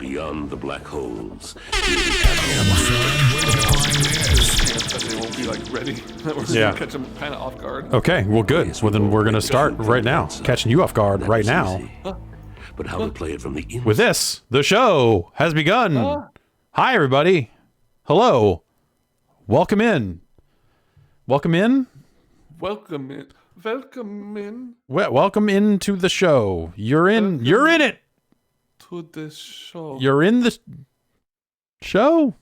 beyond the black holes. They won't be like ready. We're gonna catch them kind of off guard. Okay, well, good. Well, then we're gonna start right now, catching you off guard right now. But how to play it from the inside? With this, the show has begun. Hi, everybody. Hello. Welcome in. Welcome in. Welcome in. Welcome in. Welcome into the show. You're in. You're in it. To the show. You're in the show.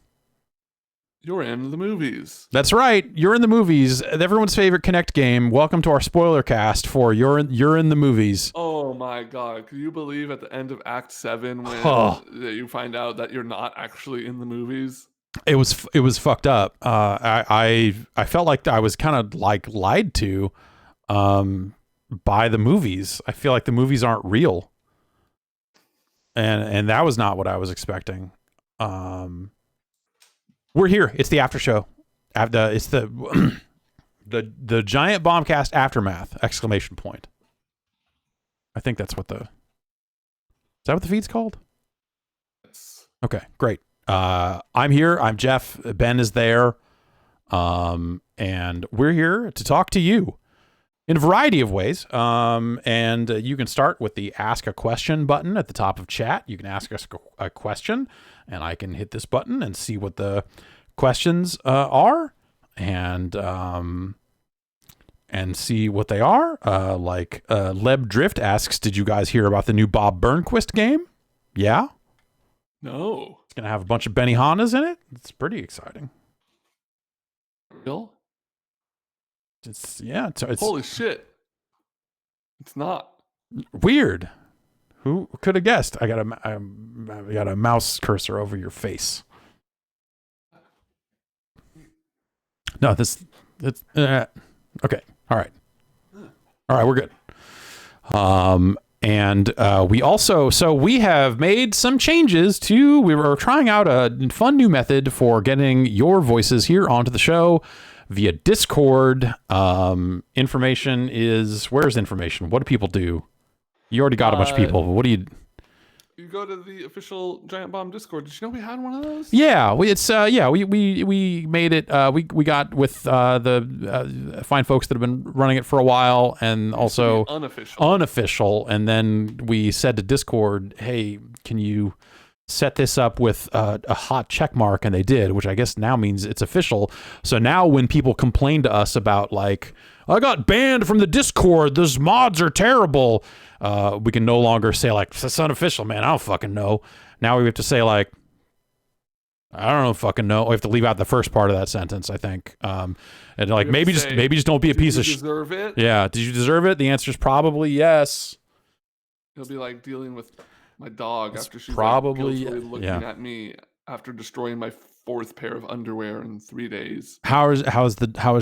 You're in the movies. That's right. You're in the movies. Everyone's favorite Connect game. Welcome to our spoiler cast for You're in the movies. Oh my God! Can you believe at the end of Act 7 when you find out that you're not actually in the movies? It was fucked up. I felt like I was kind of like lied to, by the movies. I feel like the movies aren't real, and that was not what I was expecting. We're here. It's the after show. It's the the giant Bombcast aftermath! ! I think that's what is that what the feed's called? Yes. Okay, great. I'm here. I'm Jeff. Ben is there. And we're here to talk to you in a variety of ways. And you can start with the ask a question button at the top of chat. You can ask us a question and I can hit this button and see what the questions are and see what they are. Leb Drift asks, did you guys hear about the new Bob Burnquist game? Yeah. No. It's going to have a bunch of Benihanas in it. It's pretty exciting. Real? It's holy shit. It's not. Weird. Who could have guessed? I got a mouse cursor over your face. No, it's okay. All right, we're good. And we have made some changes we were trying out a fun new method for getting your voices here onto the show via Discord. Where's information? What do people do? You already got a bunch of people. What do you? You go to the official Giant Bomb Discord. Did you know we had one of those? Yeah, we made it. We got with the fine folks that have been running it for a while, and also unofficial. And then we said to Discord, "Hey, can you set this up with a hot check mark?" And they did, which I guess now means it's official. So now when people complain to us about like, I got banned from the Discord, those mods are terrible, we can no longer say like, it's unofficial, man, I don't fucking know. Now we have to say like, I don't know, fucking know. We have to leave out the first part of that sentence, I think. And like, maybe just don't be a piece of shit. Did you deserve it? Yeah. Did you deserve it? The answer is probably yes. It'll be like dealing with my dog after she's probably looking at me after destroying my 4th pair of underwear in 3 days. How is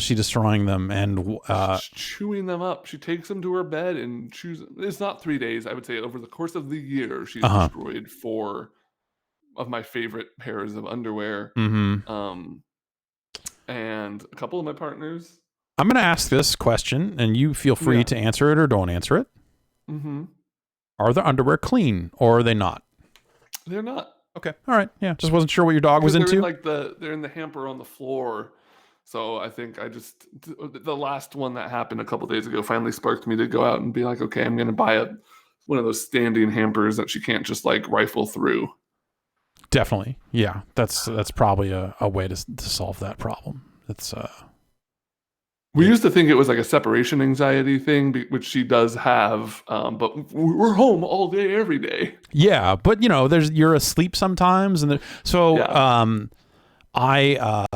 she destroying them and she's chewing them up? She takes them to her bed and chews. It's not 3 days. I would say over the course of the year, she's destroyed 4 of my favorite pairs of underwear. Mm-hmm. And a couple of my partners. I'm going to ask this question, and you feel free to answer it or don't answer it. Mm-hmm. Are the underwear clean or are they not? They're not. Okay. All right. Yeah. Just wasn't sure what your dog was into. They're in the hamper on the floor. So I think the last one that happened a couple days ago finally sparked me to go out and be like, okay, I'm going to buy one of those standing hampers that she can't just like rifle through. Definitely. Yeah. That's probably a way to solve that problem. It's, we used to think it was like a separation anxiety thing, which she does have, but we're home all day, every day. Yeah, but you're asleep sometimes, and my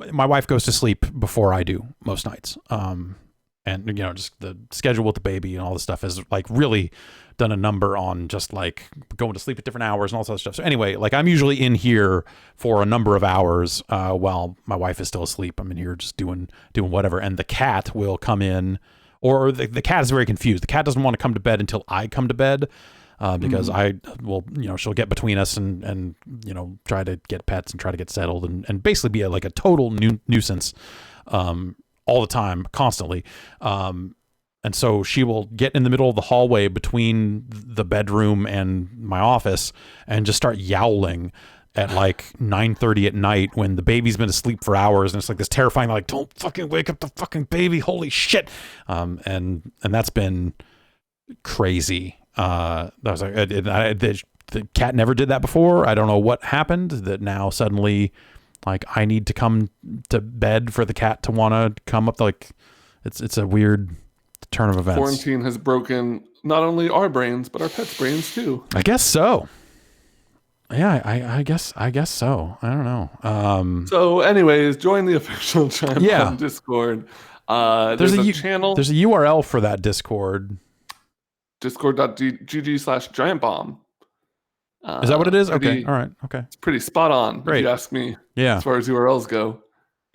wife goes to sleep before I do most nights, and just the schedule with the baby and all this stuff has like really done a number on just like going to sleep at different hours and all that stuff. So anyway, like I'm usually in here for a number of hours while my wife is still asleep. I'm in here just doing whatever, and the cat will come in, or the cat is very confused. The cat doesn't want to come to bed until I come to bed. Because I will, she'll get between us and try to get pets and try to get settled and basically be like a total nuisance all the time, constantly. And so she will get in the middle of the hallway between the bedroom and my office and just start yowling at like 9:30 at night when the baby's been asleep for hours, and it's like this terrifying, like, don't fucking wake up the fucking baby, holy shit. And that's been crazy. That was like, the cat never did that before. I don't know what happened that now suddenly, like, I need to come to bed for the cat to want to come up. Like, it's a weird turn of events. Quarantine has broken not only our brains but our pets' brains too. I guess so. Yeah, I guess so. I don't know. So, anyways, join the official Giant Bomb Discord. There's a channel. There's a URL for that Discord. Discord.gg/giantbomb. Is that what it is? Okay. All right. Okay. It's pretty spot on. Great. If you ask me. Yeah. As far as URLs go.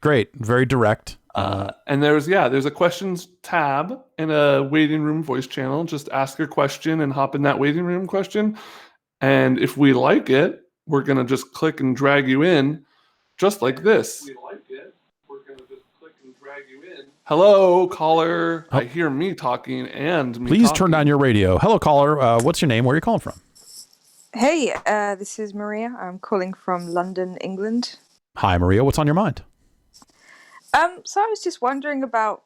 Great. Very direct. And there's a questions tab in a waiting room voice channel. Just ask your question and hop in that waiting room question. And if we like it, we're going to just click and drag you in just like this. If we like it, we're going to just click and drag you in. Hello, caller. I hear me talking and me Please turn down your radio. Hello, caller. What's your name? Where are you calling from? Hey, this is Maria. I'm calling from London, England. Hi, Maria. What's on your mind? So I was just wondering about,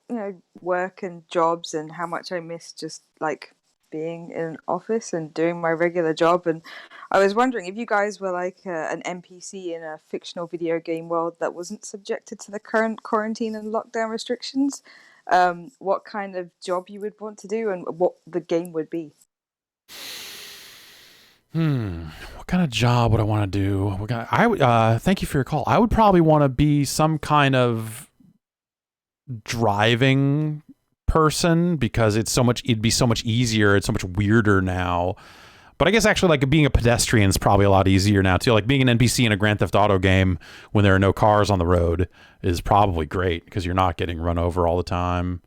work and jobs and how much I miss just like being in an office and doing my regular job. And I was wondering if you guys were like an NPC in a fictional video game world that wasn't subjected to the current quarantine and lockdown restrictions, what kind of job you would want to do and what the game would be. What kind of job would I want to do? Thank you for your call. I would probably want to be some kind of driving person because it'd be so much easier. It's so much weirder now. But I guess actually like being a pedestrian is probably a lot easier now too. Like being an NPC in a Grand Theft Auto game when there are no cars on the road is probably great because you're not getting run over all the time.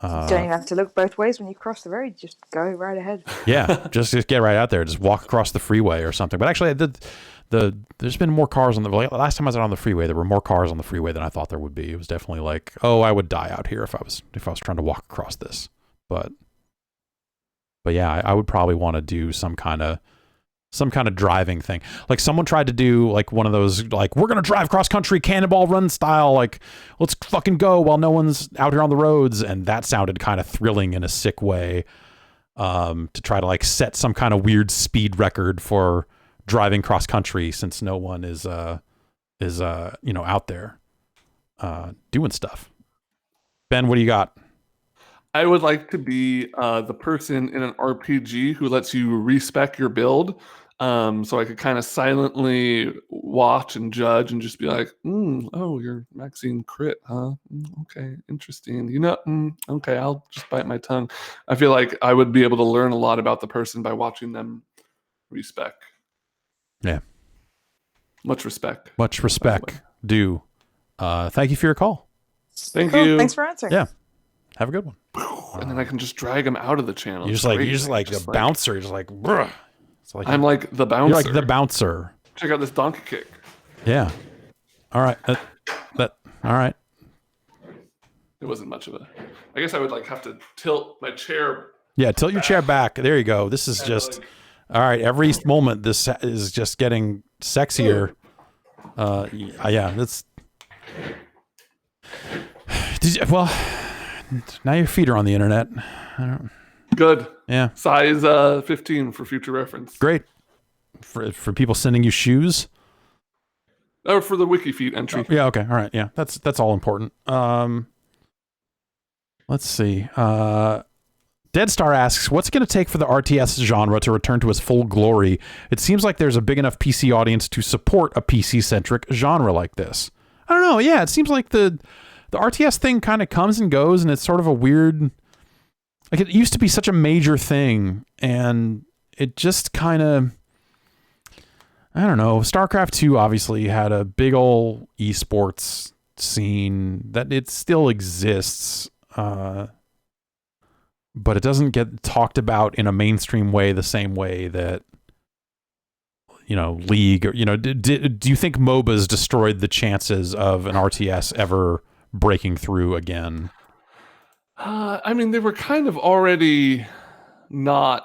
Don't even have to look both ways when you cross the road. Just go right ahead. Yeah, just get right out there. Just walk across the freeway or something. But actually, there's been more cars on the last time I was out on the freeway. There were more cars on the freeway than I thought there would be. It was definitely like, oh, I would die out here if I was trying to walk across this. But yeah, I would probably want to do some kind of driving thing. Like someone tried to do like one of those, like, we're going to drive cross country cannonball run style. Like, let's fucking go while no one's out here on the roads. And that sounded kind of thrilling in a sick way, to try to like set some kind of weird speed record for driving cross country since no one is out there, doing stuff. Ben, what do you got? I would like to be the person in an RPG who lets you respec your build. So I could kind of silently watch and judge and just be like, oh, you're maxing crit, huh? Okay, interesting. Okay, I'll just bite my tongue. I feel like I would be able to learn a lot about the person by watching them respec. Yeah. Much respect. Much respect due. Thank you for your call. Thank you. Thanks for answering. Yeah. Have a good one. And then I can just drag him out of the channel. You're just like a bouncer. You're just like, bruh. It's like I'm like the bouncer. You're like the bouncer. Check out this donkey kick. Yeah. All right. All right. It wasn't much of a. I guess I would like have to tilt my chair. Yeah, tilt your chair back. There you go. This is just all right. Every moment, this is just getting sexier. Yeah. That's. Now your feet are on the internet. Good. Yeah. Size 15 for future reference. Great. For people sending you shoes. Or for the wiki feet entry. Yeah. Okay. All right. Yeah. That's all important. Let's see. Deadstar asks, what's it going to take for the RTS genre to return to its full glory? It seems like there's a big enough PC audience to support a PC-centric genre like this. I don't know. Yeah. It seems like the RTS thing kind of comes and goes, and it's sort of a weird, like, it used to be such a major thing, and it just kind of, I don't know. StarCraft 2 obviously had a big old esports scene that it still exists, but it doesn't get talked about in a mainstream way the same way that, League, or, do you think MOBAs destroyed the chances of an RTS ever breaking through again? I mean, they were kind of already not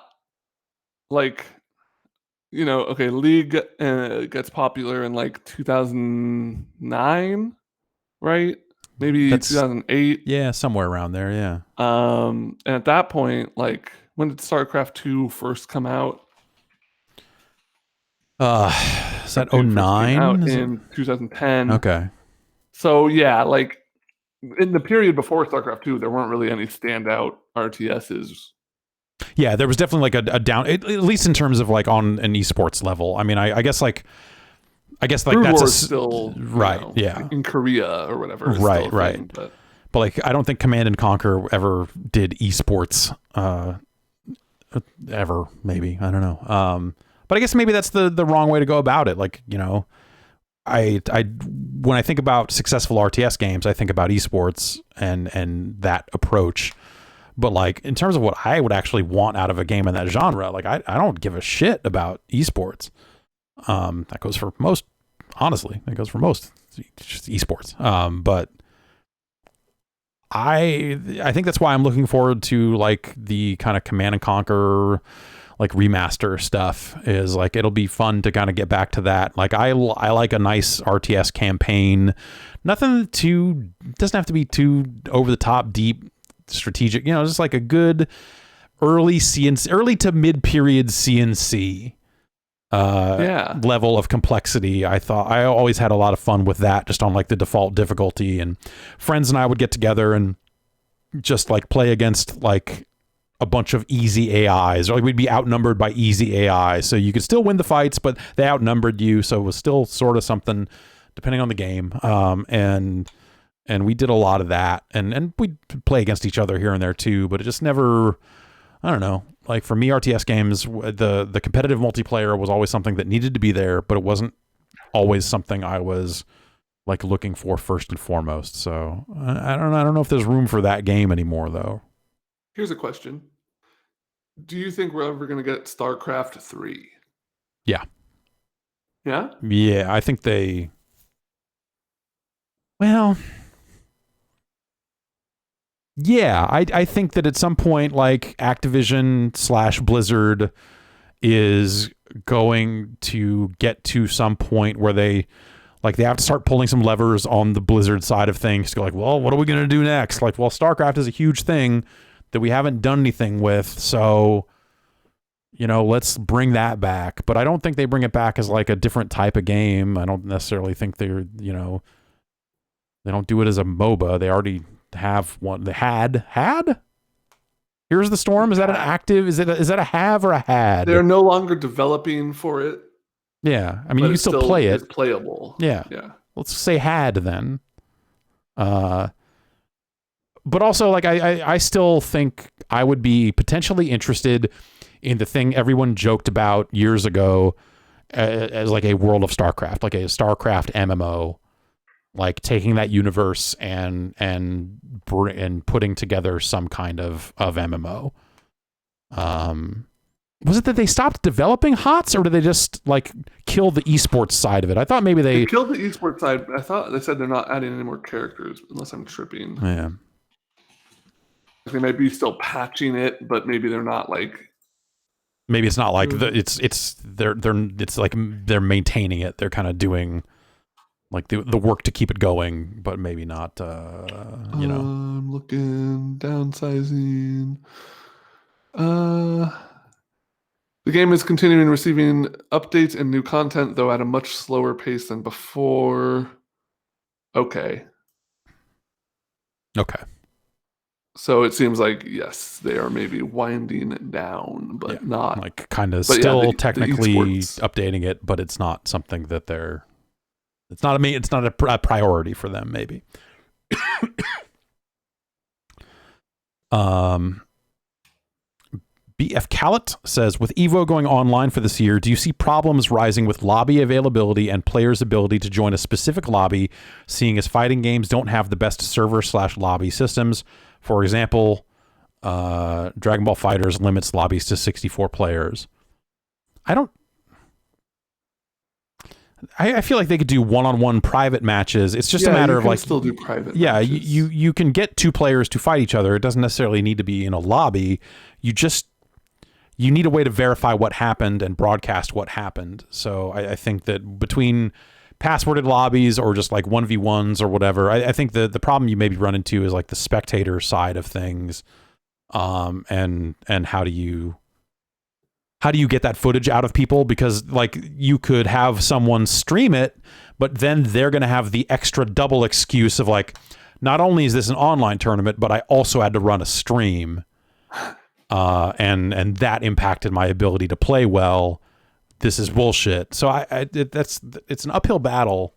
like okay, League gets popular in like 2009, right? Maybe That's 2008. yeah, somewhere around there. Yeah. And at that point, like, when did StarCraft 2 first come out? Is that StarCraft 2 first came out 09? in 2010. Okay. So yeah, like in the period before StarCraft 2, there weren't really any standout RTSs. Yeah, there was definitely like a down, at least in terms of like on an esports level. I mean, I guess like Brood that's War is still right. Yeah, in Korea or whatever. Right, right. Thing, but like I don't think Command and Conquer ever did esports. Ever maybe, I don't know. But I guess maybe that's the wrong way to go about it. Like, I when I think about successful RTS games, I think about esports and that approach. But like in terms of what I would actually want out of a game in that genre, like I don't give a shit about esports. That goes for most, honestly. That goes for most just esports. But I think that's why I'm looking forward to like the kind of Command and Conquer like remaster stuff. Is like it'll be fun to kind of get back to that. Like I like a nice RTS campaign. Nothing too, doesn't have to be too over the top deep strategic, just like a good early to mid period CNC level of complexity. I thought I always had a lot of fun with that, just on like the default difficulty, and friends and I would get together and just like play against like a bunch of easy AIs, or like we'd be outnumbered by easy AI, so you could still win the fights, but they outnumbered you, so it was still sort of something depending on the game. And we did a lot of that, and we'd play against each other here and there too, but it just never, I don't know, like for me, RTS games, the competitive multiplayer was always something that needed to be there, but it wasn't always something I was like looking for first and foremost. So I don't know if there's room for that game anymore though. Here's a question. Do you think we're ever going to get StarCraft 3? Yeah. Yeah? Yeah, I think well, yeah, I think that at some point, like Activision / Blizzard is going to get to some point where they have to start pulling some levers on the Blizzard side of things to go like, well, what are we going to do next? Like, well, StarCraft is a huge thing that we haven't done anything with, so let's bring that back. But I don't think they bring it back as like a different type of game. I don't necessarily think they're, they don't do it as a MOBA. They already have one. They had Here's the Storm. Is that an active? Is that a have or a had? They're no longer developing for it. Yeah, I mean, you can still play it. It's playable. Yeah. Let's say had then. But also, like, I still think I would be potentially interested in the thing everyone joked about years ago as like a World of Starcraft, like a Starcraft MMO. Like taking that universe and putting together some kind of MMO. Was it that they stopped developing HOTS, or did they just like kill the esports side of it? I thought maybe they killed the esports side. I thought they said they're not adding any more characters, unless I'm tripping. Yeah, they might be still patching it, but maybe they're not like. Maybe it's not like it's like they're maintaining it. They're kind of doing. Like the work to keep it going, but maybe not, I'm looking, downsizing. The game is continuing receiving updates and new content, though at a much slower pace than before. Okay. So it seems like, yes, they are maybe winding it down, but not. Like kind of still technically updating it, but it's not something that they're... It's not a priority for them, maybe. BF Callet says, with Evo going online for this year, do you see problems rising with lobby availability and players' ability to join a specific lobby, seeing as fighting games don't have the best server/lobby systems? For example, Dragon Ball FighterZ limits lobbies to 64 players. I feel like they could do one-on-one private matches. It's just a matter of like still do private. Yeah, matches. you can get two players to fight each other. It doesn't necessarily need to be in a lobby. You you need a way to verify what happened and broadcast what happened. So I think that between passworded lobbies or just like 1v1s or whatever, I think the problem you maybe run into is like the spectator side of things. And how do you get that footage out of people? Because like you could have someone stream it, but then they're going to have the extra double excuse of like, not only is this an online tournament, but I also had to run a stream. And that impacted my ability to play well. This is bullshit. So it's an uphill battle.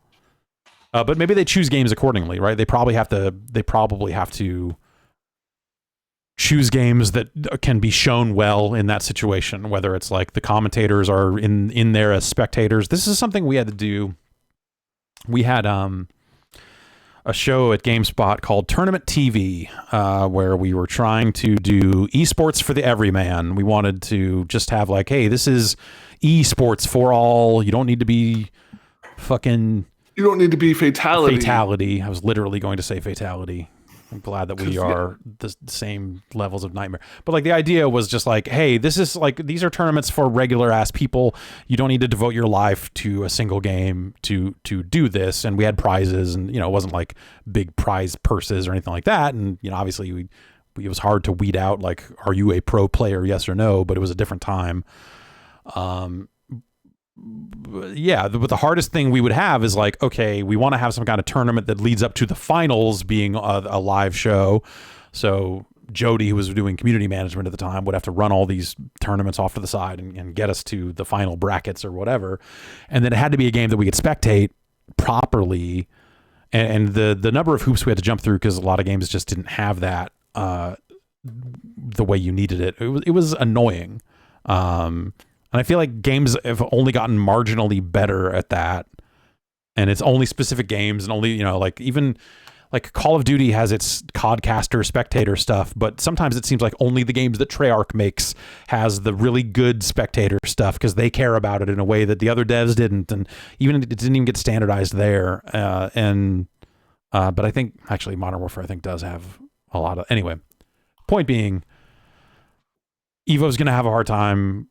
But maybe they choose games accordingly, right? They probably have to choose games that can be shown well in that situation, whether it's like the commentators are in there as spectators. This is something we had to do. We had a show at GameSpot called Tournament TV, where we were trying to do esports for the everyman. We wanted to just have like, hey, this is esports for all. You don't need to be fucking... You don't need to be fatality. Fatality. I was literally going to say fatality. I'm glad that we are the same levels of nightmare. But like the idea was just like, hey, this is like, these are tournaments for regular ass people. You don't need to devote your life to a single game to do this. And we had prizes, and it wasn't like big prize purses or anything like that. And obviously it was hard to weed out like, are you a pro player? Yes or no? But it was a different time. Yeah, but the hardest thing we would have is like, okay, we want to have some kind of tournament that leads up to the finals being a live show. So Jody, who was doing community management at the time, would have to run all these tournaments off to the side and get us to the final brackets or whatever. And then it had to be a game that we could spectate properly. And the number of hoops we had to jump through, because a lot of games just didn't have that the way you needed it. It was annoying. And I feel like games have only gotten marginally better at that. And it's only specific games, and only, like even like Call of Duty has its codcaster spectator stuff, but sometimes it seems like only the games that Treyarch makes has the really good spectator stuff because they care about it in a way that the other devs didn't. And even it didn't even get standardized there. But I think actually Modern Warfare, I think, does have a lot of, anyway, point being, Evo's going to have a hard time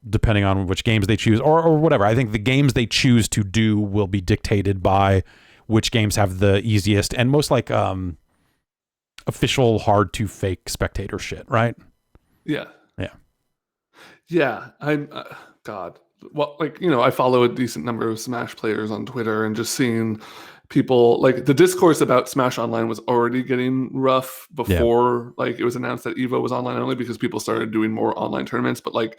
depending on which games they choose or whatever. I think the games they choose to do will be dictated by which games have the easiest and most like official hard to fake spectator shit, right? Yeah. I'm God. Well, like, I follow a decent number of Smash players on Twitter, and just seeing people, like, the discourse about Smash Online was already getting rough before like it was announced that Evo was online only, because people started doing more online tournaments. But like,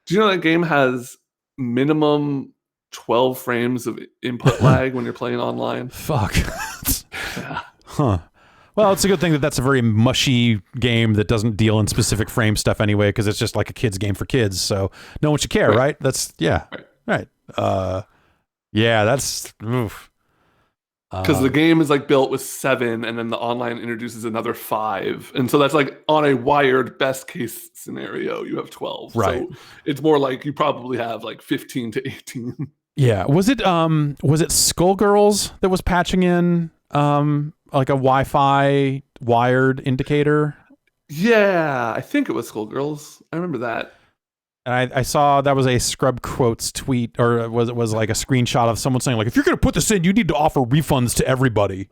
do you know that game has minimum 12 frames of input lag when you're playing online? Fuck. Huh. Well, it's a good thing that that's a very mushy game that doesn't deal in specific frame stuff anyway, because it's just like a kid's game for kids. So no one should care, right? That's, right. Yeah, that's, oof. Because the game is like built with 7, and then the online introduces another 5, and so that's like on a wired best case scenario you have 12. Right. So it's more like you probably have like 15 to 18. Yeah. Was it Skullgirls that was patching in like a Wi-Fi wired indicator? Yeah, I think it was Skullgirls. I remember that. And I saw that was a Scrub Quotes tweet, or it was like a screenshot of someone saying like, if you're going to put this in, you need to offer refunds to everybody.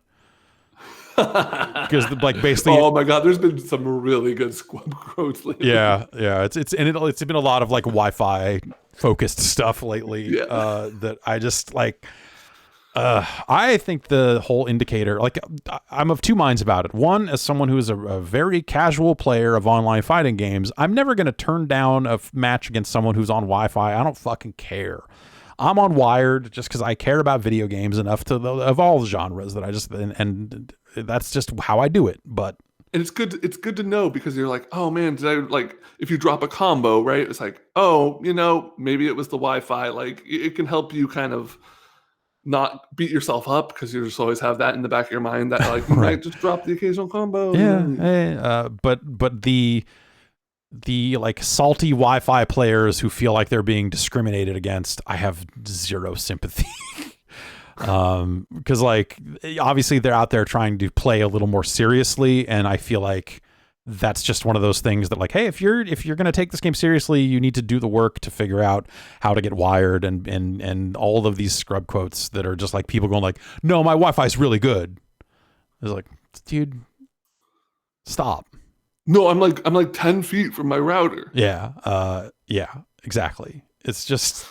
Because like basically, oh my God, there's been some really good Scrub Quotes lately. Yeah. It's been a lot of like Wi-Fi focused stuff lately. That I just like. I think the whole indicator, like, I'm of two minds about it. One, as someone who is a very casual player of online fighting games, I'm never going to turn down a match against someone who's on Wi-Fi. I don't fucking care. I'm on wired just because I care about video games enough of all genres that I just, and that's just how I do it. But and it's good to know, because you're like, oh man, did I, like, if you drop a combo, right? It's like, oh, maybe it was the Wi-Fi. Like, it can help you kind of not beat yourself up, because you just always have that in the back of your mind that like you might just drop the occasional combo. Yeah. But the like salty Wi-Fi players who feel like they're being discriminated against, I have zero sympathy. Because like obviously they're out there trying to play a little more seriously, and I feel like that's just one of those things that, like, hey, if you're going to take this game seriously, you need to do the work to figure out how to get wired and all of these scrub quotes that are just like people going like, no, my Wi-Fi is really good. It's like, dude, stop. No, I'm like 10 feet from my router. Yeah. Yeah, exactly. It's just,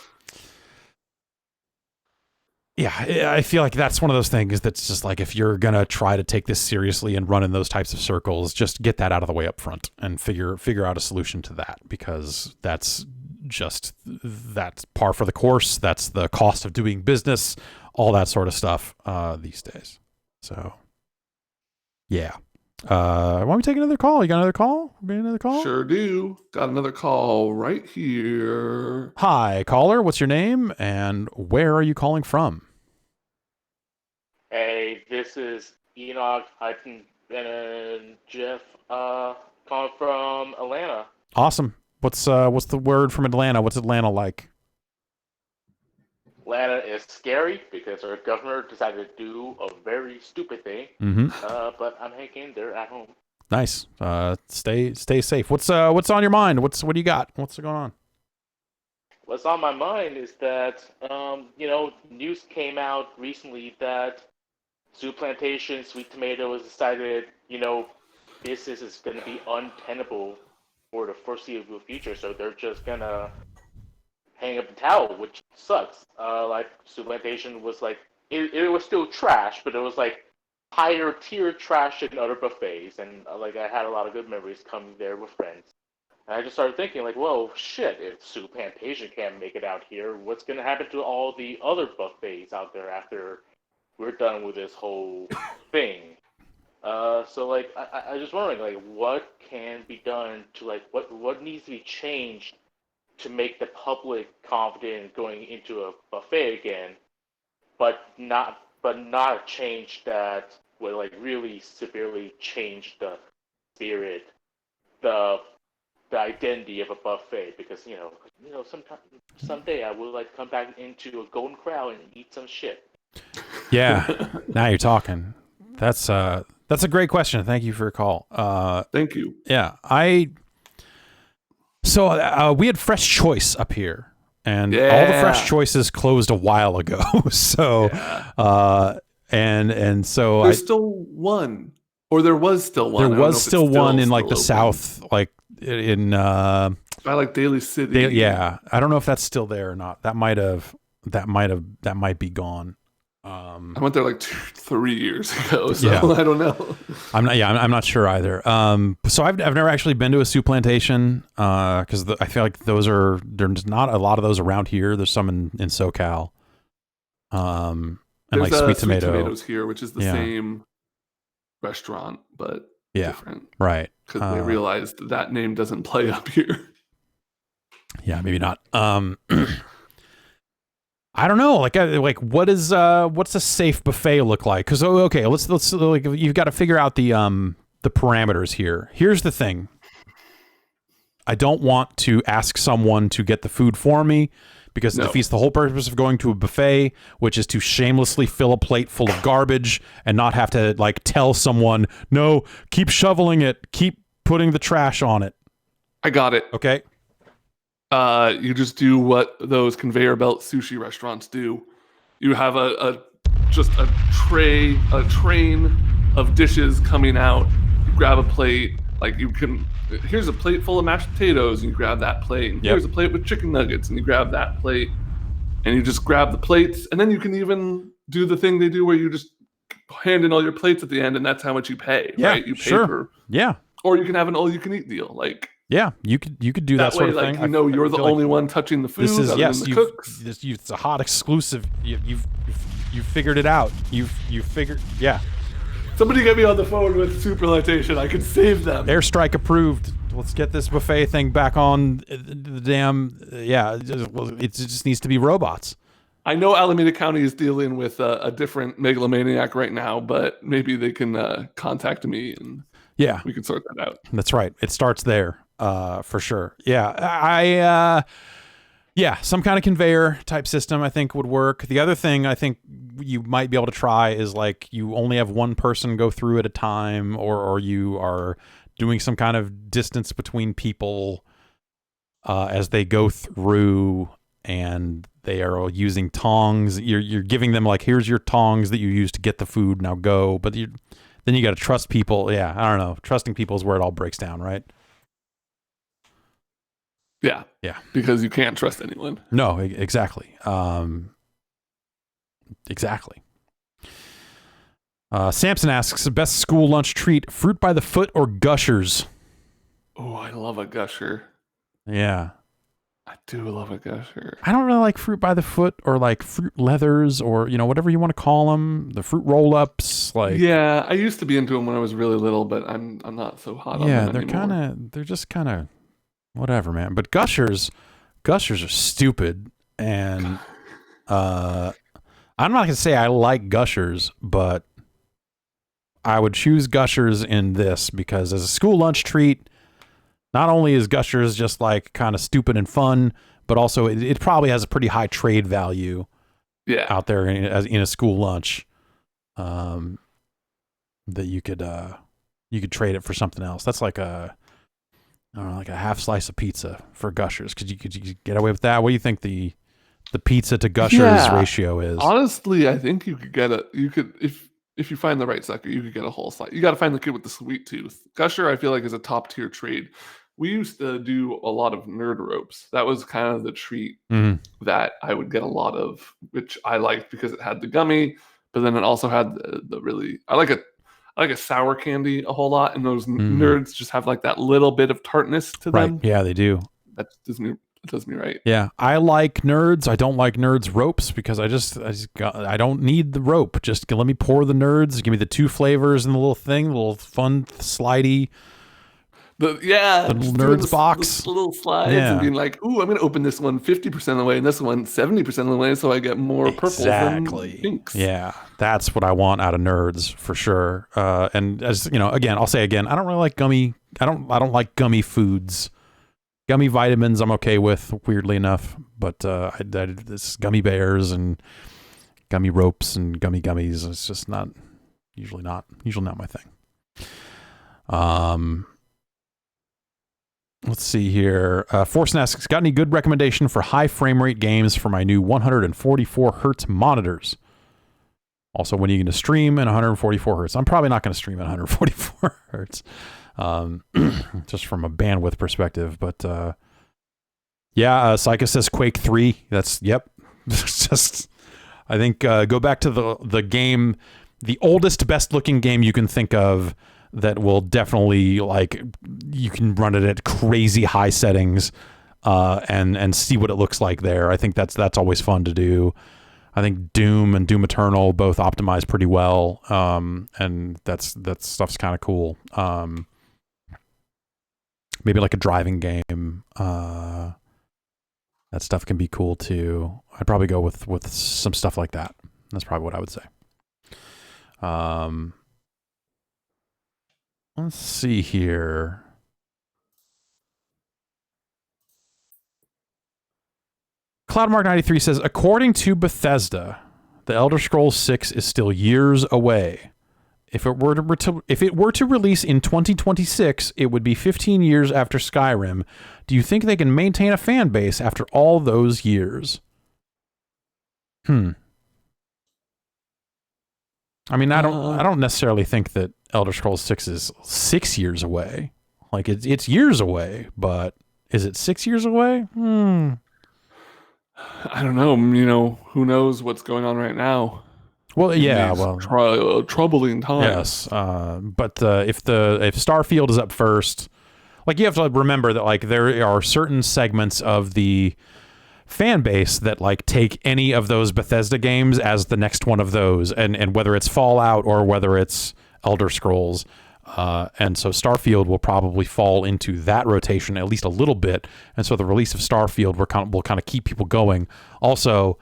yeah, I feel like that's one of those things that's just like, if you're going to try to take this seriously and run in those types of circles, just get that out of the way up front and figure out a solution to that, because that's par for the course. That's the cost of doing business, all that sort of stuff these days. So, yeah. Why don't we take another call? You got another call? Another call? Sure do. Got another call right here. Hi, caller. What's your name and where are you calling from? Hey, this is Enoch, and Jeff, calling from Atlanta. Awesome. What's the word from Atlanta? What's Atlanta like? Atlanta is scary because our governor decided to do a very stupid thing. Mm-hmm. But I'm hanging there at home. Nice. Stay safe. What's on your mind? What do you got? What's going on? What's on my mind is that, news came out recently that Souplantation, Sweet Tomato has decided, business is going to be untenable for the foreseeable future. So they're just going to hang up the towel, which sucks. Like, Souplantation was like, it was still trash, but it was like higher tier trash than other buffets. And I had a lot of good memories coming there with friends. And I just started thinking, like, well, shit, if Souplantation can't make it out here, what's going to happen to all the other buffets out there after we're done with this whole thing? So, I just wondering, like, what can be done to, like, what needs to be changed to make the public confident going into a buffet again, but not change that would, like, really severely change the spirit, the identity of a buffet, because someday I would like to come back into a Golden Corral and eat some shit. Yeah, now you're talking. That's a great question. Thank you for your call. Thank you. Yeah, so we had Fresh Choice up here, and all the Fresh Choices closed a while ago. So, and so there's still one, or there was still one. There was still one in like the South, like in by like Daly City. Yeah, I don't know if that's still there or not. That might be gone. I went there like 3 years ago, so yeah. I don't know. I'm not sure either. So I've never actually been to a Souplantation because I feel like there's not a lot of those around here. There's some in SoCal. And there's like Sweet Tomatoes here, which is the same restaurant but different. Right. Because they realized that name doesn't play up here. Yeah, maybe not. I don't know. Like what is what's a safe buffet look like? Because let's like, you've got to figure out the parameters here. Here's the thing. I don't want to ask someone to get the food for me because it defeats the whole purpose of going to a buffet, which is to shamelessly fill a plate full of garbage and not have to like tell someone, no, keep shoveling it, keep putting the trash on it. I got it. Okay. You just do what those conveyor belt sushi restaurants do. You have a train of dishes coming out. You grab a plate. Like here's a plate full of mashed potatoes, and you grab that plate. And here's a plate with chicken nuggets, and you grab that plate. And you just grab the plates, and then you can even do the thing they do where you just hand in all your plates at the end, and that's how much you pay. Yeah, right? You pay for. Yeah. Or you can have an all-you-can-eat deal, like. Yeah, you could do that sort of thing. You're the only one touching the food. This is cooks. It's a hot exclusive. You've figured it out. You've figured. Yeah. Somebody get me on the phone with Souplantation. I could save them. Airstrike approved. Let's get this buffet thing back on the damn. Yeah, it just needs to be robots. I know Alameda County is dealing with a different megalomaniac right now, but maybe they can contact me and we can sort that out. That's right. It starts there. For sure. Yeah. Some kind of conveyor type system I think would work. The other thing I think you might be able to try is like you only have one person go through at a time, or you are doing some kind of distance between people as they go through, and they are using tongs. You're giving them like, here's your tongs that you use to get the food, now go. But then you got to trust people. Yeah, I don't know. Trusting people is where it all breaks down, right? Yeah. Yeah. Because you can't trust anyone. No, exactly. Exactly. Samson asks, best school lunch treat, fruit by the foot or Gushers? Oh, I love a Gusher. Yeah. I do love a Gusher. I don't really like fruit by the foot or like fruit leathers or, whatever you want to call them. The fruit roll-ups. Like, yeah, I used to be into them when I was really little, but I'm not so hot on them anymore. They're just kind of whatever, man. But Gushers are stupid. And I'm not going to say I like Gushers, but I would choose Gushers in this because as a school lunch treat, not only is Gushers just like kind of stupid and fun, but also it probably has a pretty high trade value out there in a school lunch that you could trade it for something else. That's like a half slice of pizza for Gushers. Could you get away with that? What do you think the pizza to Gushers ratio is? Honestly, I think you could if you find the right sucker, you could get a whole slice. You got to find the kid with the sweet tooth. Gusher, I feel like, is a top tier trade. We used to do a lot of nerd ropes. That was kind of the treat that I would get a lot of, which I liked because it had the gummy, but then it also had the really. I like a sour candy a whole lot, and those nerds just have like that little bit of tartness to them. Right? Yeah, they do. That does me right. Yeah, I like nerds. I don't like nerds ropes because I don't need the rope. Just let me pour the nerds. Give me the 2 flavors and the little thing, the little fun slidey. The nerds box, the little slides, and being like, "Ooh, I'm going to open this one 50% of the way, and this one 70% of the way, so I get more purples than pinks." Yeah, that's what I want out of nerds for sure. And as again, I'll say again, I don't really like gummy. I don't like gummy foods. Gummy vitamins, I'm okay with, weirdly enough, but this gummy bears and gummy ropes and gummies. It's just usually not my thing. Let's see here. Force asks, got any good recommendation for high frame rate games for my new 144 hertz monitors? Also, when are you going to stream at 144 hertz? I'm probably not going to stream at 144 hertz, just from a bandwidth perspective. But Psycho says Quake 3. Yep. Just, I think go back to the game, the oldest, best looking game you can think of. That will definitely, like, you can run it at crazy high settings and see what it looks like there. I think that's always fun to do. I think Doom and Doom Eternal both optimize pretty well, and that stuff's kind of cool. Maybe like a driving game. That stuff can be cool too. I'd probably go with some stuff like that. That's probably what I would say. Let's see here. Cloudmark93 says, according to Bethesda, The Elder Scrolls 6 is still years away. If it were to release in 2026, it would be 15 years after Skyrim. Do you think they can maintain a fan base after all those years? I mean, I don't necessarily think that Elder Scrolls 6 is 6 years away. Like it's years away, but is it 6 years away? I don't know. Who knows what's going on right now? Well, yeah, troubling times. Yes, but if Starfield is up first, like you have to remember that like there are certain segments of the fan base that like take any of those Bethesda games as the next one of those, and whether it's Fallout or whether it's Elder Scrolls, and so Starfield will probably fall into that rotation at least a little bit, and so the release of Starfield will kind of keep people going. Also,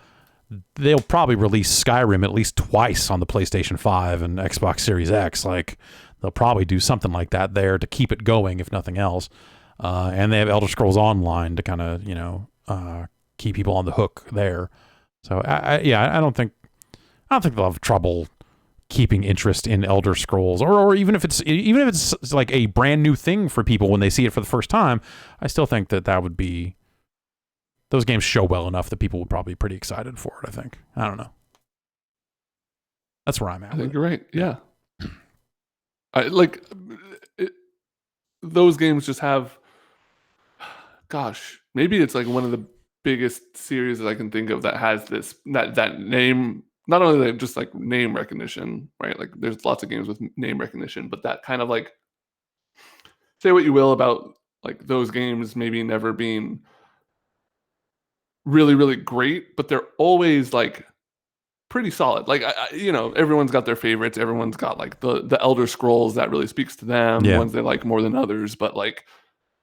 they'll probably release Skyrim at least twice on the PlayStation 5 and Xbox Series X. Like they'll probably do something like that there to keep it going, if nothing else. And they have Elder Scrolls Online to kind of keep people on the hook there. So I don't think they'll have trouble keeping interest in Elder Scrolls, or even if it's like a brand new thing for people when they see it for the first time, I still think that would be, those games show well enough that people would probably be pretty excited for it. I think. I don't know. That's where I'm at. I think you're right. Yeah. I like it, those games just have, gosh, maybe it's like one of the biggest series that I can think of that has that name, not only just like name recognition, right? Like there's lots of games with name recognition, but that kind of like, say what you will about like those games maybe never being really, really great, but they're always like pretty solid. Like everyone's got their favorites. Everyone's got like the Elder Scrolls that really speaks to them, Yeah. ones they like more than others, but like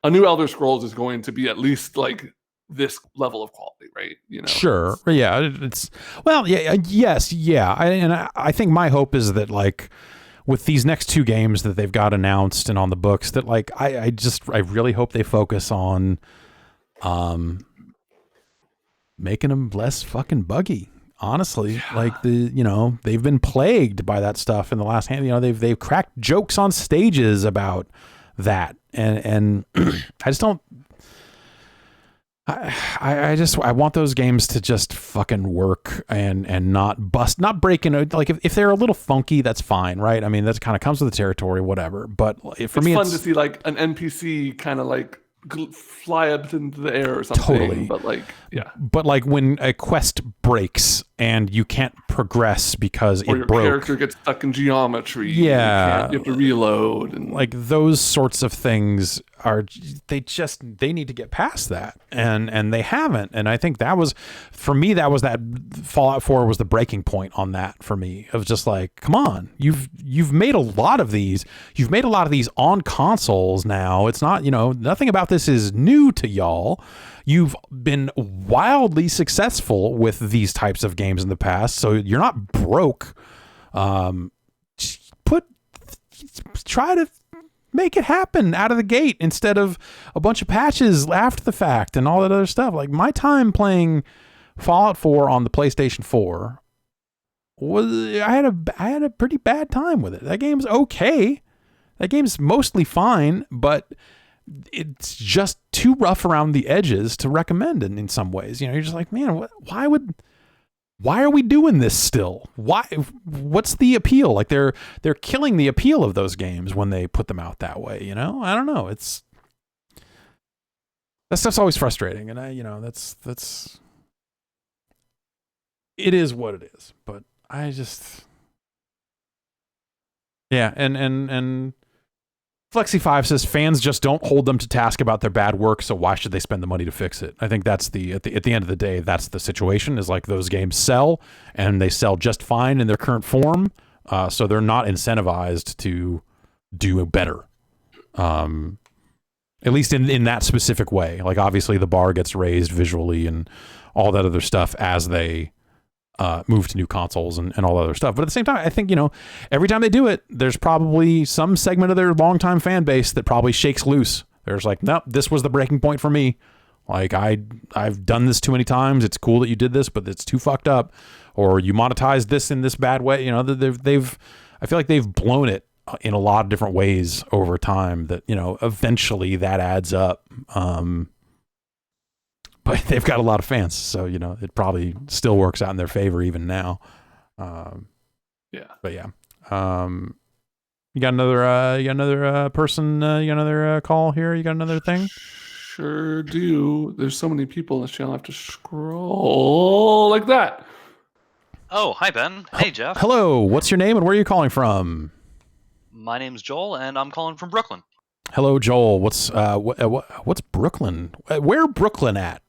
a new Elder Scrolls is going to be at least like this level of quality, right? Sure. Yeah. It's well. Yeah. Yes. Yeah. I think my hope is that like with these next two games that they've got announced and on the books, that like I really hope they focus on, making them less fucking buggy. Honestly, like they've been plagued by that stuff in the last hand. They've cracked jokes on stages about that, and I just don't. I want those games to just fucking work and not bust, not break in. Like if they're a little funky, that's fine, right? I mean, that kind of comes with the territory, whatever. But for it's me, fun it's to see like an NPC kind of like fly up into the air or something. Totally. But like, yeah. But like when a quest breaks and you can't progress because or it your broke. character gets stuck in geometry. Yeah. You have to reload. And like those sorts of things they need to get past that, and they haven't. And I think that was, for me, that Fallout 4 was the breaking point on that for me, of just like, come on, you've made a lot of these on consoles now. It's not, nothing about this is new to y'all. You've been wildly successful with these types of games in the past, so you're not broke. Try to make it happen out of the gate instead of a bunch of patches after the fact and all that other stuff. Like my time playing Fallout 4 on the PlayStation 4 I had a pretty bad time with it. That game's okay. That game's mostly fine, but it's just too rough around the edges to recommend it in some ways. You're just like, man, why are we doing this still? Why? What's the appeal? Like they're killing the appeal of those games when they put them out that way. I don't know. That stuff's always frustrating, and that's it is what it is. But I just, yeah, and Flexi5 says fans just don't hold them to task about their bad work, so why should they spend the money to fix it? I think that's at the end of the day, that's the situation, is like those games sell, and they sell just fine in their current form, so they're not incentivized to do better. At least in that specific way. Like obviously the bar gets raised visually and all that other stuff as they move to new consoles and all that other stuff. But at the same time, I think, every time they do it, there's probably some segment of their longtime fan base that probably shakes loose. There's like, nope, this was the breaking point for me. Like I've done this too many times. It's cool that you did this, but it's too fucked up. Or you monetized this in this bad way. I feel like they've blown it in a lot of different ways over time that, eventually that adds up. But they've got a lot of fans, so it probably still works out in their favor even now. Yeah. But yeah, you got another person, you got another call here. You got another thing? Sure do. There's so many people on this channel. I have to scroll like that. Oh, hi Ben. Hey Jeff. Hello. What's your name and where are you calling from? My name's Joel, and I'm calling from Brooklyn. Hello, Joel. What's Brooklyn? Where Brooklyn at?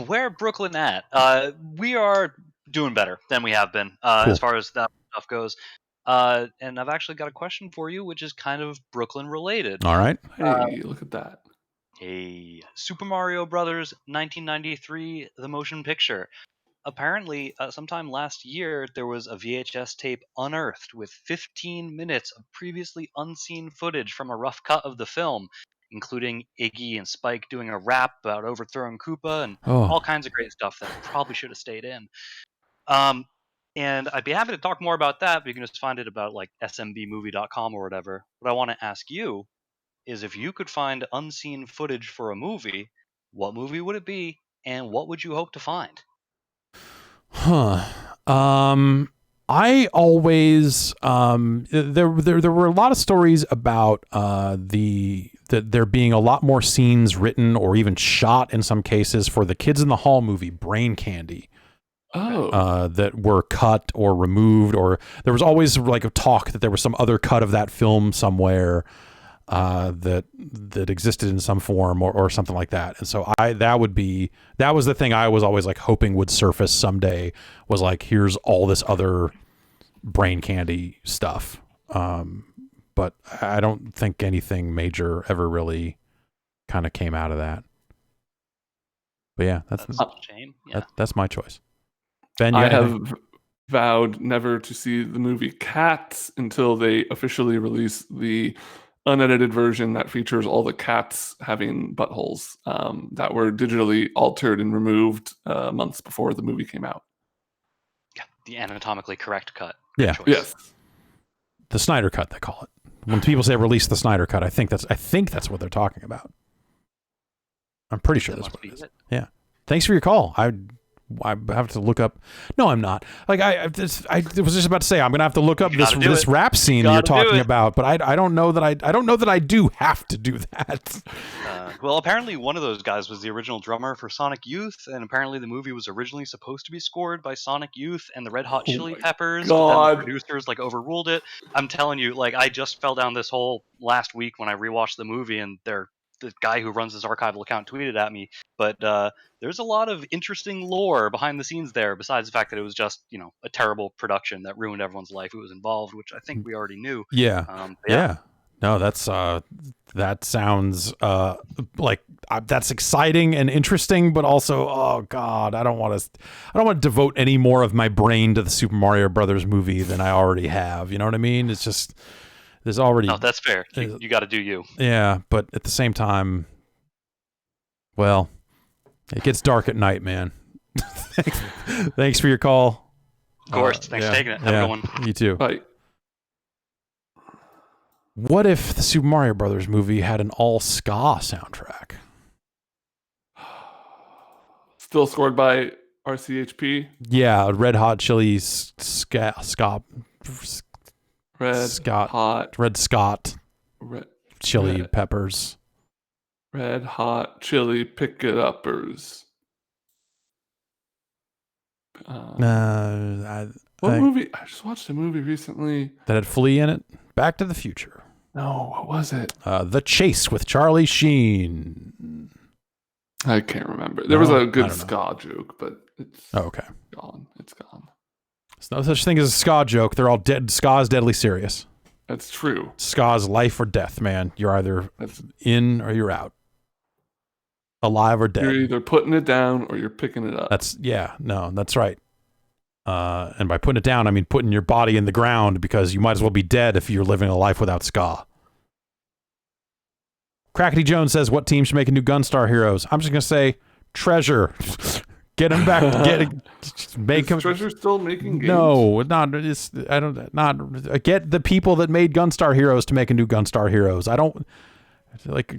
Where Brooklyn at? We are doing better than we have been Cool. as far as that stuff goes. And I've actually got a question for you, which is kind of Brooklyn related. All right. Hey, look at that. A Super Mario Brothers 1993, the motion picture. Apparently, sometime last year, there was a VHS tape unearthed with 15 minutes of previously unseen footage from a rough cut of the film, including Iggy and Spike doing a rap about overthrowing Koopa and all kinds of great stuff that probably should have stayed in. And I'd be happy to talk more about that, but you can just find it about like smbmovie.com or whatever. What I want to ask you is if you could find unseen footage for a movie, what movie would it be, and what would you hope to find? Huh. I always there were a lot of stories about that there being a lot more scenes written or even shot in some cases for the Kids in the Hall movie Brain Candy. That were cut or removed, or there was always like a talk that there was some other cut of that film somewhere that existed in some form or something like that. And so that was the thing I was always like hoping would surface someday, was like, here's all this other Brain Candy stuff. But I don't think anything major ever really kind of came out of that. But yeah, that's a shame. Yeah. That's my choice. Ben, I have vowed never to see the movie Cats until they officially release the unedited version that features all the cats having buttholes that were digitally altered and removed months before the movie came out. Yeah, the anatomically correct cut. Yeah. Choice. Yes. The Snyder Cut, they call it. When people say release the Snyder Cut, I think that's what they're talking about. I'm pretty sure that's what it is. Yeah. Thanks for your call. I have to look up. No, I'm not. Like I was just about to say I'm gonna have to look up this rap scene you're talking about, but I don't know that I do have to do that. Well, apparently one of those guys was the original drummer for Sonic Youth, and apparently the movie was originally supposed to be scored by Sonic Youth and the Red Hot Chili Peppers, but then the producers like overruled it. I'm telling you, like I just fell down this hole last week when I rewatched the movie, and the guy who runs this archival account tweeted at me, but there's a lot of interesting lore behind the scenes there, besides the fact that it was just, a terrible production that ruined everyone's life who was involved, which I think we already knew. Yeah. Yeah. No, that's that sounds like that's exciting and interesting, but also, oh God, I don't want to devote any more of my brain to the Super Mario Brothers movie than I already have. You know what I mean? It's just, there's already... No, that's fair. You got to do you. Yeah, but at the same time, well, it gets dark at night, man. Thanks for your call. Of course. Thanks for taking it. Have a good one. You too. Bye. What if the Super Mario Brothers movie had an all ska soundtrack? Still scored by RCHP? Yeah, Red Hot Chili ska. Red Scott Chili Peppers. Red Hot Chili Pick It Uppers. What movie? I just watched a movie recently that had Flea in it. Back to the Future. No, what was it? The Chase with Charlie Sheen. I can't remember. There was a good ska joke, but it's gone. It's gone. There's no such thing as a ska joke. They're all dead. Ska is deadly serious. That's true. Ska is life or death, man. You're either in or you're out. Alive or dead. You're either putting it down or you're picking it up. That's right. And by putting it down, I mean putting your body in the ground, because you might as well be dead if you're living a life without ska. Crackety Jones says, what team should make a new Gunstar Heroes? I'm just going to say Treasure. Get him back. Make him. Treasure still making games? No, not. Get the people that made Gunstar Heroes to make a new Gunstar Heroes. I don't like.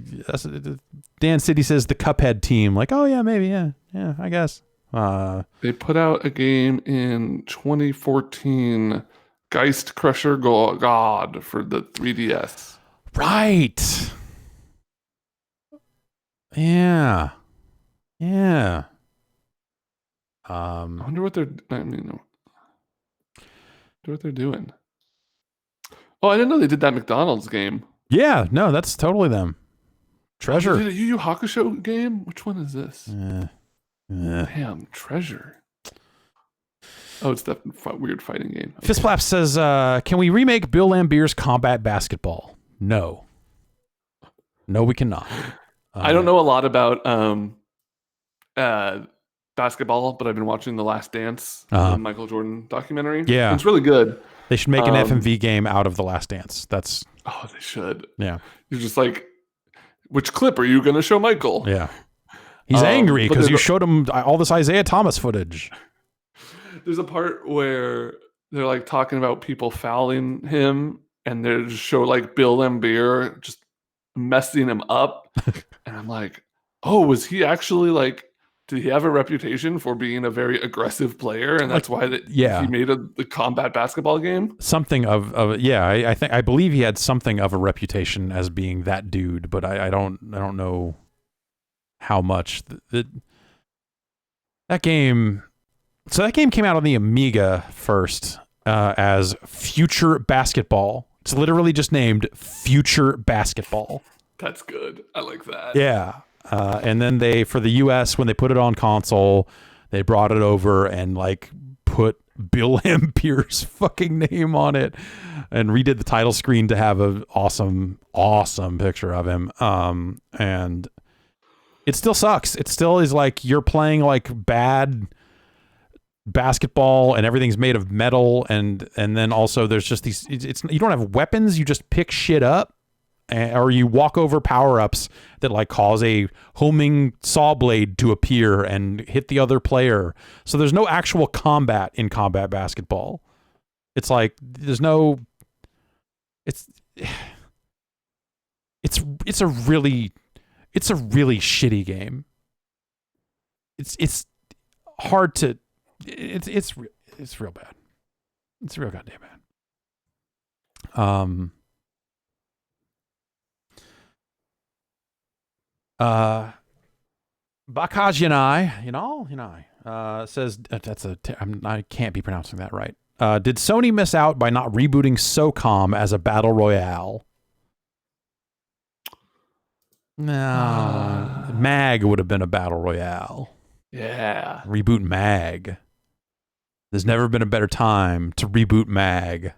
Dan City says the Cuphead team. Like, oh yeah, maybe, yeah, I guess. They put out a game in 2014, Geist Crusher God for the 3DS. Right. Yeah. I wonder what they're. I mean, wonder what they're doing. Oh, I didn't know they did that McDonald's game. Yeah, no, that's totally them. Treasure. They did a Yu Yu Hakusho game. Which one is this? Damn, Treasure. Oh, it's that weird fighting game. Okay. Fistplap says, "Can we remake Bill Laimbeer's Combat Basketball?" No, we cannot. I don't know a lot about basketball, but I've been watching The Last Dance, the Michael Jordan documentary. Yeah, it's really good. They should make an FMV game out of The Last Dance. They should. Yeah, you're just like, which clip are you going to show Michael? Yeah, he's angry because you showed him all this Isaiah Thomas footage. There's a part where they're like talking about people fouling him, and they just show like Bill Lambier just messing him up, and I'm like, oh, was he actually like? Did he have a reputation for being a very aggressive player, and that's why he made the combat basketball game? Something of yeah. I believe he had something of a reputation as being that dude, but I don't know how much that game. So that game came out on the Amiga first as Future Basketball. It's literally just named Future Basketball. That's good. I like that. Yeah. And then for the US, when they put it on console, they brought it over and like put Bill Lampier's fucking name on it and redid the title screen to have an awesome picture of him. And it still sucks. It still is like you're playing like bad basketball and everything's made of metal, and then also there's just these you don't have weapons, you just pick shit up, or you walk over power-ups that like cause a homing saw blade to appear and hit the other player. So there's no actual combat in combat basketball. It's like there's no it's a really shitty game. It's hard to it's real bad. It's real goddamn bad. Bakajanai, says I can't be pronouncing that right. Did Sony miss out by not rebooting SOCOM as a battle royale? No, MAG would have been a battle royale. Yeah, reboot MAG. There's never been a better time to reboot MAG.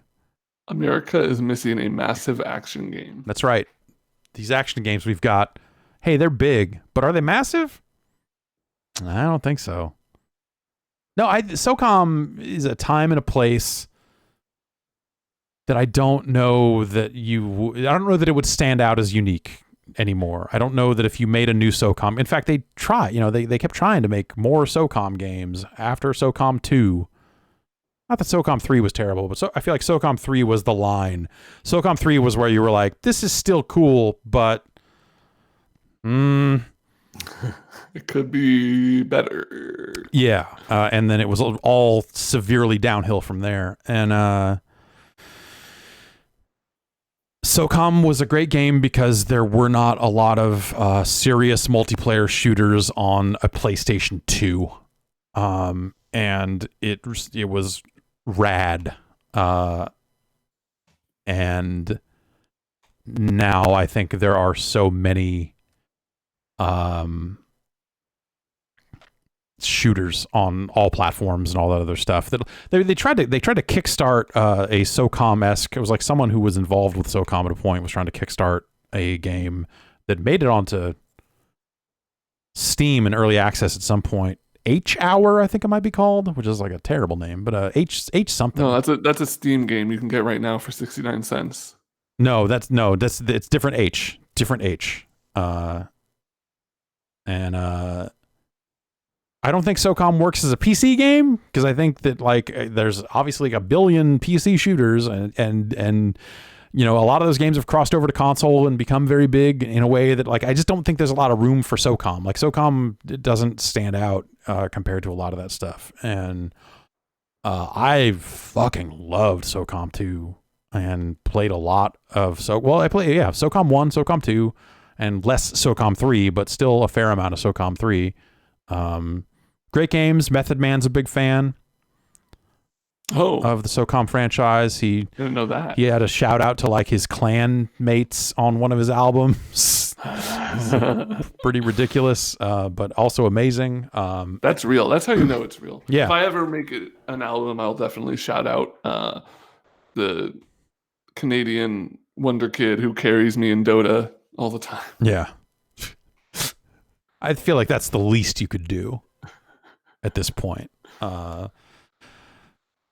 America is missing a massive action game. That's right. These action games we've got, hey, they're big, but are they massive? I don't think so. No, SOCOM is a time and a place that I don't know that it would stand out as unique anymore. I don't know that if you made a new SOCOM, in fact, they kept trying to make more SOCOM games after SOCOM 2. Not that SOCOM 3 was terrible, but I feel like SOCOM 3 was the line. SOCOM 3 was where you were like, this is still cool, but it could be better. Yeah. And then it was all severely downhill from there. And SOCOM was a great game because there were not a lot of serious multiplayer shooters on a PlayStation 2. And it was rad. And now I think there are so many shooters on all platforms and all that other stuff that they tried to kickstart a SOCOM-esque. It was like someone who was involved with SOCOM at a point was trying to kickstart a game that made it onto Steam in early access at some point. H-Hour, I think it might be called, which is like a terrible name, but H something. No, that's a Steam game you can get right now for 69 cents. It's different H. And I don't think SOCOM works as a PC game because I think that like there's obviously like a billion PC shooters and you know a lot of those games have crossed over to console and become very big in a way that like I just don't think there's a lot of room for SOCOM. Like SOCOM doesn't stand out compared to a lot of that stuff. And I fucking loved SOCOM 2 and played a lot of SOCOM 1, SOCOM 2, and less SOCOM 3, but still a fair amount of SOCOM 3. Great games. Method Man's a big fan of the SOCOM franchise. Didn't know that. He had a shout out to like his clan mates on one of his albums. Pretty ridiculous, but also amazing. That's real. That's how you know it's real. Yeah. If I ever make an album, I'll definitely shout out the Canadian wonder kid who carries me in Dota all the time. Yeah. I feel like that's the least you could do at this point.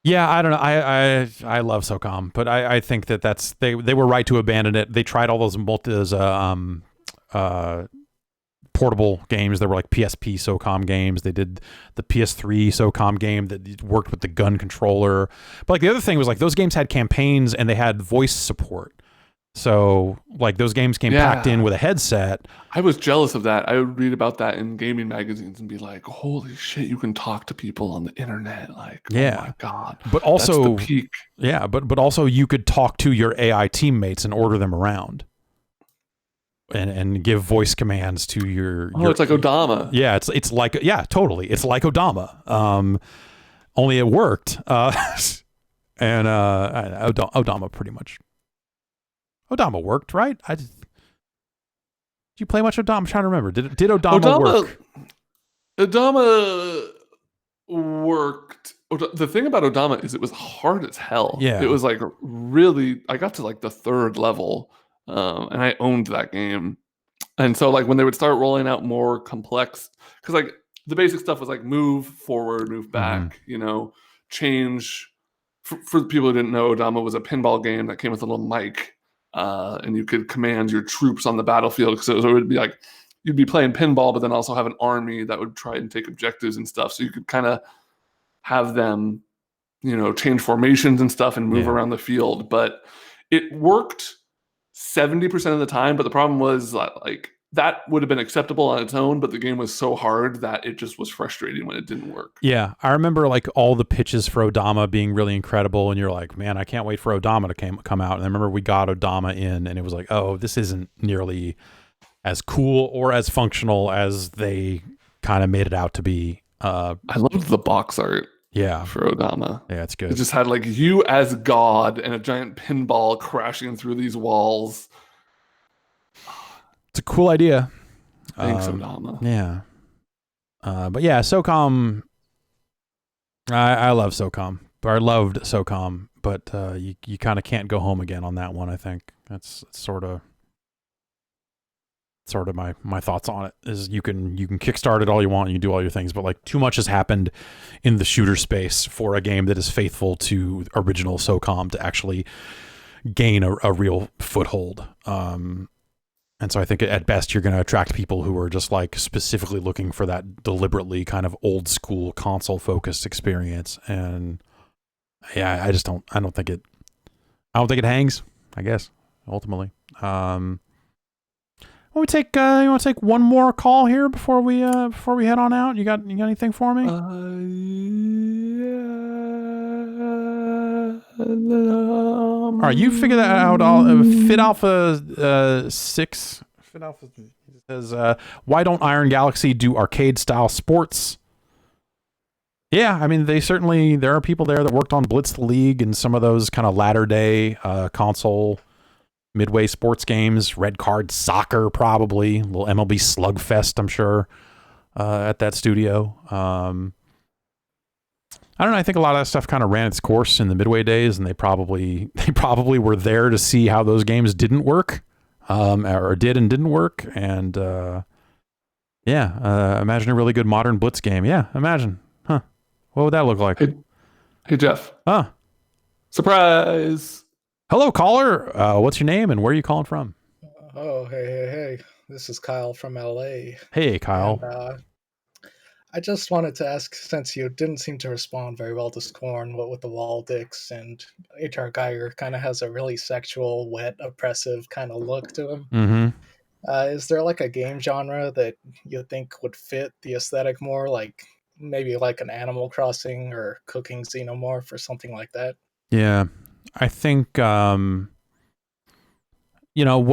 Yeah, I don't know. I love SOCOM, but I think that they were right to abandon it. They tried all those portable games. There were like PSP SOCOM games. They did the PS3 SOCOM game that worked with the gun controller. But like the other thing was like those games had campaigns and they had voice support. So like those games came packed in with a headset. I was jealous of that. I would read about that in gaming magazines and be like, holy shit, you can talk to people on the internet. Like, oh my God. But also, that's the peak. Yeah, but also you could talk to your AI teammates and order them around. And give voice commands to your it's like Odama. Yeah, it's like totally. It's like Odama. Only it worked. And Odama pretty much. Odama worked, right? Did you play much Odama? I'm trying to remember. Did Odama work? Odama worked. The thing about Odama is it was hard as hell. Yeah. It was like really, I got to like the 3rd level, and I owned that game. And so like when they would start rolling out more complex, because like the basic stuff was like move forward, move back, change. For the people who didn't know, Odama was a pinball game that came with a little mic. And you could command your troops on the battlefield. So it would be like you'd be playing pinball, but then also have an army that would try and take objectives and stuff. So you could kind of have them, change formations and stuff and move around the field. But it worked 70% of the time. But the problem was like that would have been acceptable on its own, but the game was so hard that it just was frustrating when it didn't work. Yeah, I remember like all the pitches for Odama being really incredible, and you're like, man, I can't wait for Odama to come out. And I remember we got Odama in, and it was like, oh, this isn't nearly as cool or as functional as they kind of made it out to be. I loved the box art. Yeah, for Odama. Yeah, it's good. It just had like you as God and a giant pinball crashing through these walls. It's a cool idea. Thanks, Odama. Yeah. But yeah, SOCOM. I love SOCOM. Or I loved SOCOM, but you kind of can't go home again on that one. I think that's sort of my thoughts on it. Is you can kickstart it all you want, and you can do all your things, but like too much has happened in the shooter space for a game that is faithful to original SOCOM to actually gain a real foothold. And so I think at best you're going to attract people who are just like specifically looking for that deliberately kind of old school console focused experience. And yeah, I don't think it hangs, I guess, ultimately. You want to take one more call here before we head on out? You got anything for me? All right, you figure that out. Fit Alpha 6. Fit Alpha says, "Why don't Iron Galaxy do arcade style sports?" Yeah, I mean there are people there that worked on Blitz the League and some of those kind of latter day console midway sports games. Red Card Soccer, probably a little MLB Slugfest, I'm sure, at that studio. I don't know. I think a lot of that stuff kind of ran its course in the midway days, and they probably were there to see how those games didn't work, or did and didn't work. And imagine a really good modern Blitz game. Yeah, imagine. Huh? What would that look like? Hey Jeff. Huh? Surprise! Hello, caller. What's your name and where are you calling from? Oh, hey. This is Kyle from LA. Hey, Kyle. And, I just wanted to ask, since you didn't seem to respond very well to Scorn, what with the wall dicks, and H.R. Geiger kind of has a really sexual, wet, oppressive kind of look to him. Mm-hmm. Is there like a game genre that you think would fit the aesthetic more, like maybe like an Animal Crossing or Cooking Xenomorph or something like that? Yeah, I think. What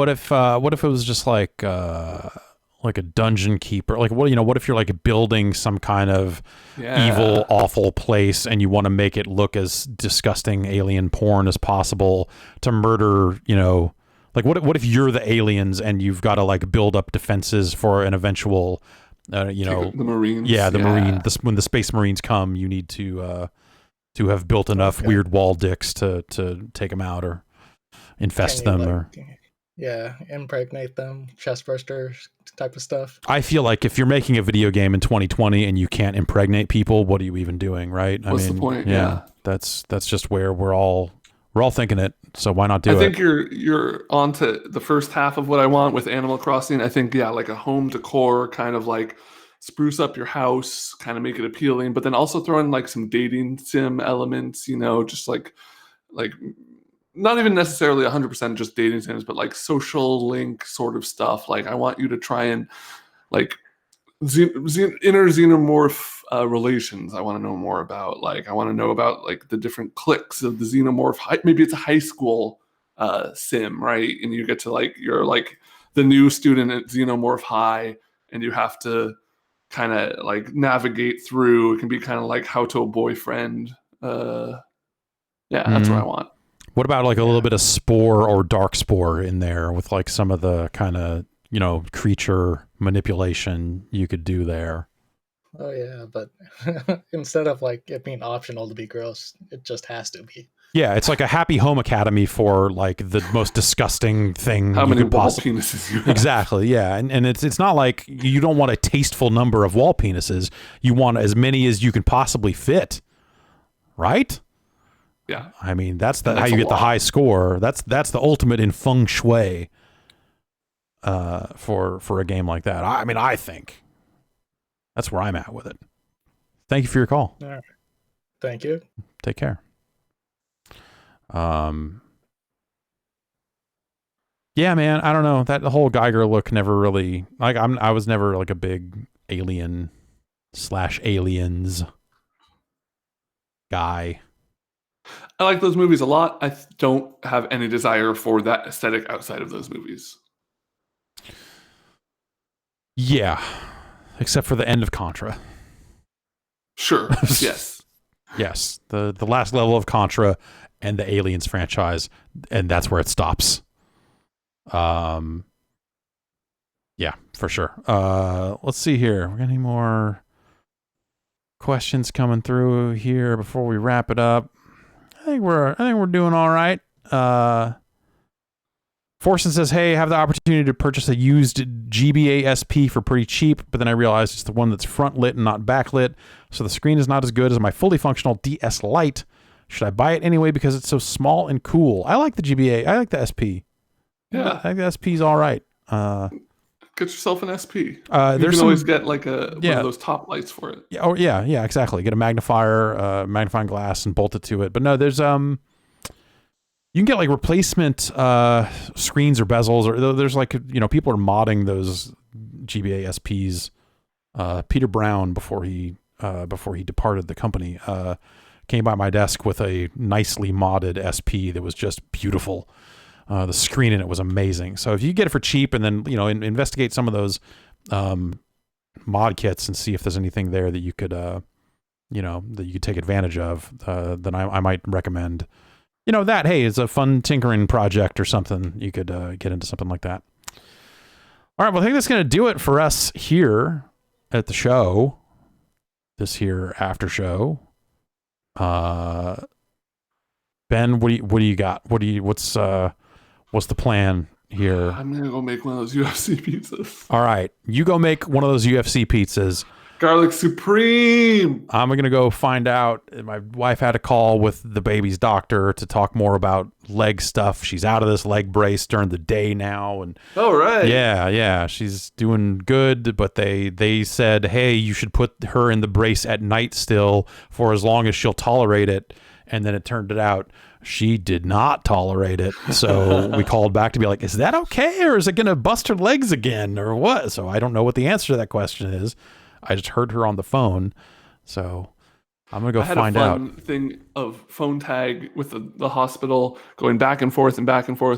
if it was just like a dungeon keeper? Like what if you're like building some kind of evil, awful place, and you want to make it look as disgusting alien porn as possible to murder, like what if you're the aliens and you've got to like build up defenses for an eventual, the Marines. Yeah, the Marine. When the Space Marines come, you need to have built enough weird wall dicks to take them out or infest them or. Yeah, impregnate them, chestburster type of stuff. I feel like if you're making a video game in 2020 and you can't impregnate people, what are you even doing, right? What's the point? Yeah, that's just where we're all We're all thinking it, so why not do it? I think you're onto the first half of what I want with Animal Crossing. I think like a home decor kind of like spruce up your house, kind of make it appealing, but then also throw in like some dating sim elements, just like not even necessarily 100% just dating sims, but like social link sort of stuff. Like I want you to try and like inner xenomorph relations. I want to know more about. Like I want to know about like the different cliques of the xenomorph. Maybe it's a high school sim, right? And you get to like you're like the new student at Xenomorph High, and you have to kind of like navigate through. It can be kind of like How to a Boyfriend. That's what I want. What about like a little bit of Spore or Dark Spore in there with like some of the kind of, creature manipulation you could do there? Oh yeah, but instead of like it being optional to be gross, it just has to be. Yeah, it's like a Happy Home Academy for like the most disgusting thing. How many wall penises you have? Exactly, yeah. And it's not like you don't want a tasteful number of wall penises. You want as many as you can possibly fit. Right? Yeah. I mean, that's how you get the high score. That's the ultimate in feng shui for a game like that. I think that's where I'm at with it. Thank you for your call. All right. Thank you. Take care. Yeah, man, I don't know. That the whole Geiger look never really like I was never like a big Alien/Aliens guy. I like those movies a lot. I don't have any desire for that aesthetic outside of those movies. Yeah, except for the end of Contra. Sure. Yes. Yes. The last level of Contra and the Aliens franchise, and that's where it stops. Yeah, for sure. Let's see here. We got any more questions coming through here before we wrap it up? I think we're doing all right. Forsen says, "Hey, I have the opportunity to purchase a used GBA SP for pretty cheap, but then I realized it's the one that's front lit and not backlit, so the screen is not as good as my fully functional DS Lite. Should I buy it anyway because it's so small and cool? I like the GBA. I like the SP. Yeah, I think the SP is all right. Get yourself an SP. There's you can always get like one of those top lights for it. Yeah, yeah, exactly. Get a magnifier, magnifying glass, and bolt it to it. But no, there's you can get like replacement screens or bezels, or there's like people are modding those GBA SPs. Peter Brown, before he departed the company, came by my desk with a nicely modded SP that was just beautiful. The screen in it was amazing. So if you get it for cheap and then, investigate some of those mod kits and see if there's anything there that you could, that you could take advantage of, then I might recommend, that, hey, it's a fun tinkering project or something. You could get into something like that. All right, well, I think that's going to do it for us here at the show, this here after show. Ben, what do you got? What's the plan here? I'm gonna go make one of those UFC pizzas. All right, you go make one of those UFC pizzas. Garlic supreme. I'm gonna go find out. My wife had a call with the baby's doctor to talk more about leg stuff. She's out of this leg brace during the day now, and all right, yeah, she's doing good. But they said, hey, you should put her in the brace at night still for as long as she'll tolerate it. And then it turned out she did not tolerate it. So we called back to be like, is that okay? Or is it going to bust her legs again or what? So I don't know what the answer to that question is. I just heard her on the phone. So I'm going to go find out. I had a fun thing of phone tag with the hospital going back and forth,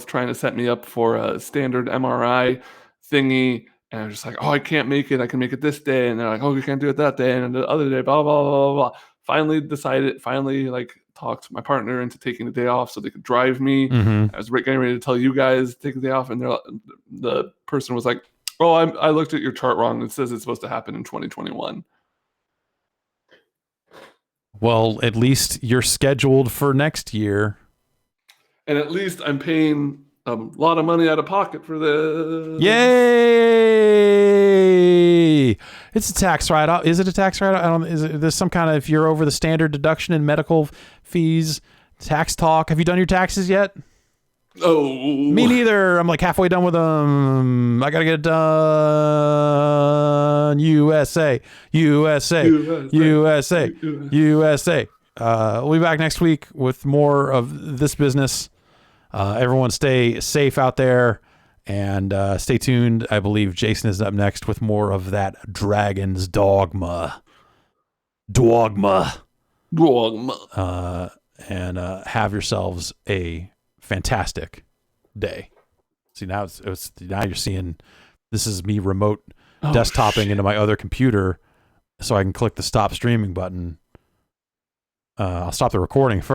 trying to set me up for a standard MRI thingy. And I'm just like, oh, I can't make it. I can make it this day. And they're like, oh, you can't do it that day. And the other day, blah, blah, blah, blah, blah. Finally talked my partner into taking the day off so they could drive me. Mm-hmm. I was getting ready to tell you guys to take the day off, and the person was like, oh, I looked at your chart wrong. It says it's supposed to happen in 2021. Well, at least you're scheduled for next year. And at least I'm paying a lot of money out of pocket for this. Yay! It's a tax write-off. Is it a tax write-off? There's some kind of, if you're over the standard deduction in medical fees, Tax talk. Have you done your taxes yet? Oh, Me neither. I'm like halfway done with them. I gotta get it done. USA. We'll be back next week with more of this business. Everyone stay safe out there and stay tuned. I believe Jason is up next with more of that Dragon's Dogma. And have yourselves a fantastic day. See, now now you're seeing this is me remote desktoping into my other computer so I can click the stop streaming button. I'll stop the recording first.